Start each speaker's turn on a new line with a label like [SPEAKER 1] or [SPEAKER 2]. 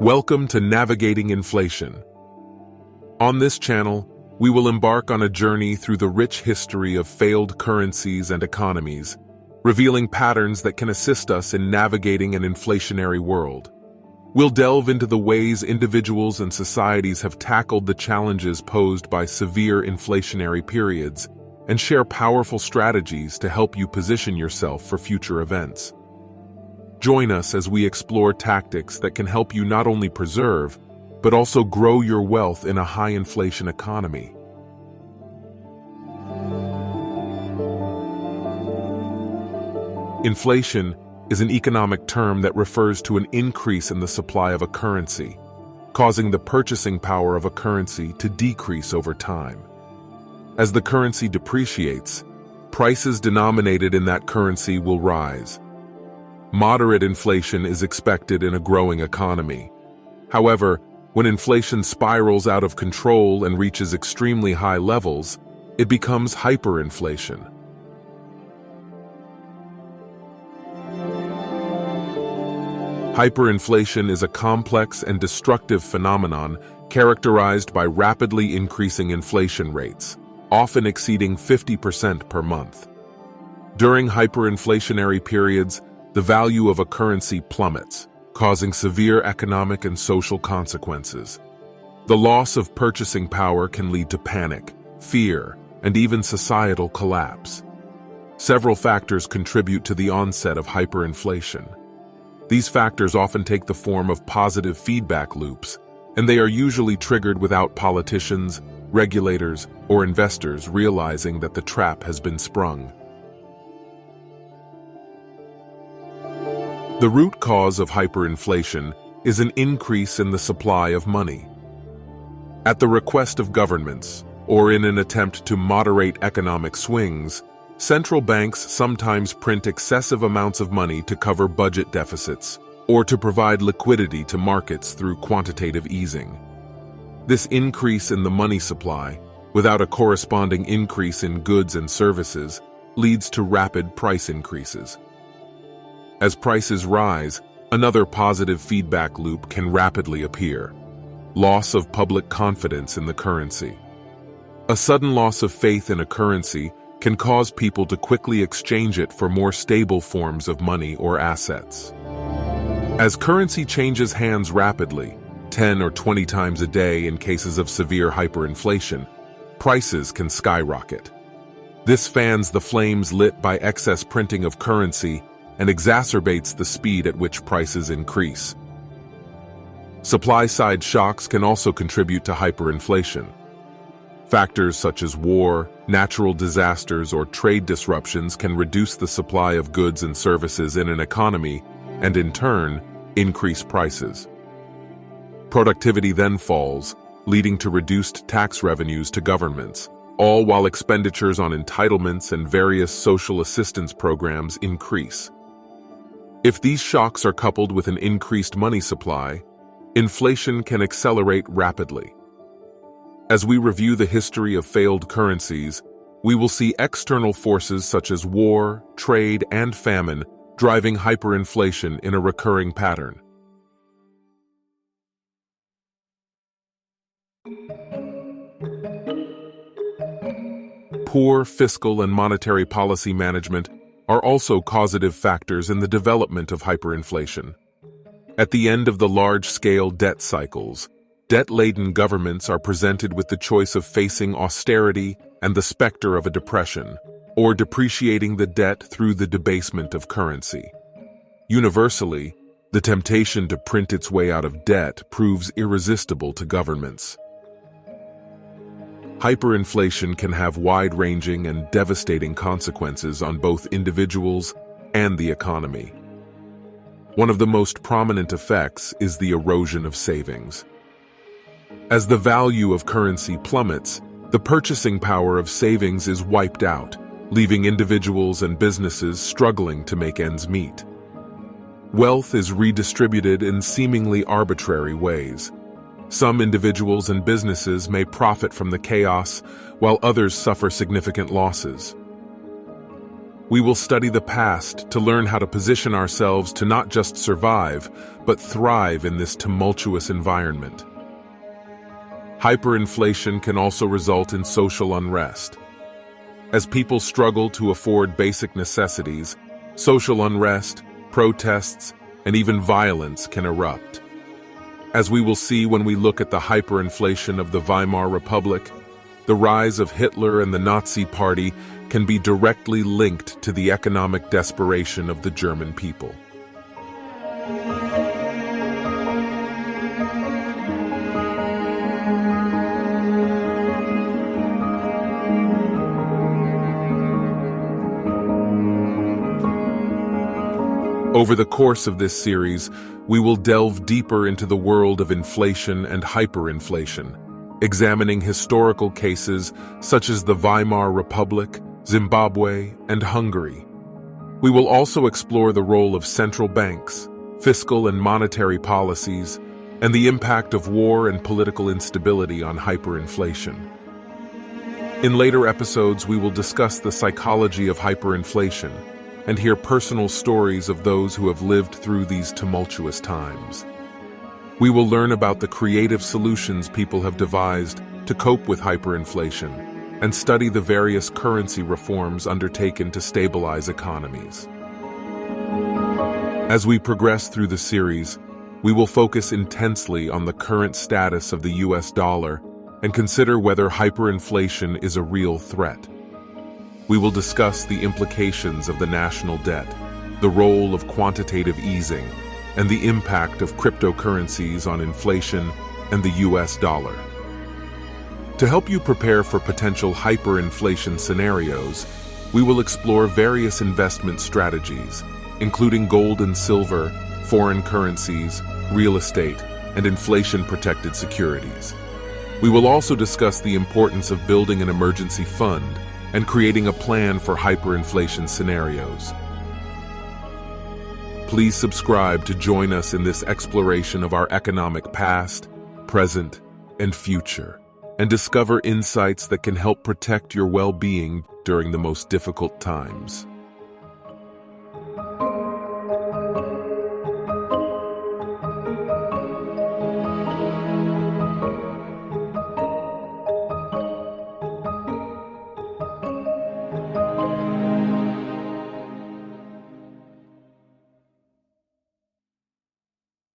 [SPEAKER 1] Welcome to Navigating Inflation. On this channel, we will embark on a journey through the rich history of failed currencies and economies, revealing patterns that can assist us in navigating an inflationary world. We'll delve into the ways individuals and societies have tackled the challenges posed by severe inflationary periods and share powerful strategies to help you position yourself for future events. Join us as we explore tactics that can help you not only preserve, but also grow your wealth in a high-inflation economy. Inflation is an economic term that refers to an increase in the supply of a currency, causing the purchasing power of a currency to decrease over time. As the currency depreciates, prices denominated in that currency will rise. Moderate inflation is expected in a growing economy. However, when inflation spirals out of control and reaches extremely high levels, it becomes hyperinflation. Hyperinflation is a complex and destructive phenomenon characterized by rapidly increasing inflation rates, often exceeding 50% per month. During hyperinflationary periods, the value of a currency plummets, causing severe economic and social consequences. The loss of purchasing power can lead to panic, fear, and even societal collapse. Several factors contribute to the onset of hyperinflation. These factors often take the form of positive feedback loops, and they are usually triggered without politicians, regulators, or investors realizing that the trap has been sprung. The root cause of hyperinflation is an increase in the supply of money. At the request of governments, or in an attempt to moderate economic swings, central banks sometimes print excessive amounts of money to cover budget deficits, or to provide liquidity to markets through quantitative easing. This increase in the money supply, without a corresponding increase in goods and services, leads to rapid price increases. As prices rise, another positive feedback loop can rapidly appear: loss of public confidence in the currency. A sudden loss of faith in a currency can cause people to quickly exchange it for more stable forms of money or assets. As currency changes hands rapidly, 10 or 20 times a day in cases of severe hyperinflation, prices can skyrocket. This fans the flames lit by excess printing of currency and exacerbates the speed at which prices increase. Supply-side shocks can also contribute to hyperinflation. Factors such as war, natural disasters, or trade disruptions can reduce the supply of goods and services in an economy and, in turn, increase prices. Productivity then falls, leading to reduced tax revenues to governments, all while expenditures on entitlements and various social assistance programs increase. If these shocks are coupled with an increased money supply, inflation can accelerate rapidly. As we review the history of failed currencies, we will see external forces such as war, trade, and famine driving hyperinflation in a recurring pattern. Poor fiscal and monetary policy management are also causative factors in the development of hyperinflation. At the end of the large-scale debt cycles, debt-laden governments are presented with the choice of facing austerity and the specter of a depression, or depreciating the debt through the debasement of currency. Universally, the temptation to print its way out of debt proves irresistible to governments. Hyperinflation can have wide-ranging and devastating consequences on both individuals and the economy. One of the most prominent effects is the erosion of savings. As the value of currency plummets, the purchasing power of savings is wiped out, leaving individuals and businesses struggling to make ends meet. Wealth is redistributed in seemingly arbitrary ways. Some individuals and businesses may profit from the chaos, while others suffer significant losses. We will study the past to learn how to position ourselves to not just survive, but thrive in this tumultuous environment. Hyperinflation can also result in social unrest. As people struggle to afford basic necessities, social unrest, protests, and even violence can erupt. As we will see when we look at the hyperinflation of the Weimar Republic, the rise of Hitler and the Nazi Party can be directly linked to the economic desperation of the German people. Over the course of this series, we will delve deeper into the world of inflation and hyperinflation, examining historical cases such as the Weimar Republic, Zimbabwe, and Hungary. We will also explore the role of central banks, fiscal and monetary policies, and the impact of war and political instability on hyperinflation. In later episodes, we will discuss the psychology of hyperinflation and hear personal stories of those who have lived through these tumultuous times. We will learn about the creative solutions people have devised to cope with hyperinflation and study the various currency reforms undertaken to stabilize economies. As we progress through the series, we will focus intensely on the current status of the US dollar and consider whether hyperinflation is a real threat. We will discuss the implications of the national debt, the role of quantitative easing, and the impact of cryptocurrencies on inflation and the US dollar. To help you prepare for potential hyperinflation scenarios, we will explore various investment strategies, including gold and silver, foreign currencies, real estate, and inflation-protected securities. We will also discuss the importance of building an emergency fund and creating a plan for hyperinflation scenarios. Please subscribe to join us in this exploration of our economic past, present, and future, and discover insights that can help protect your well-being during the most difficult times.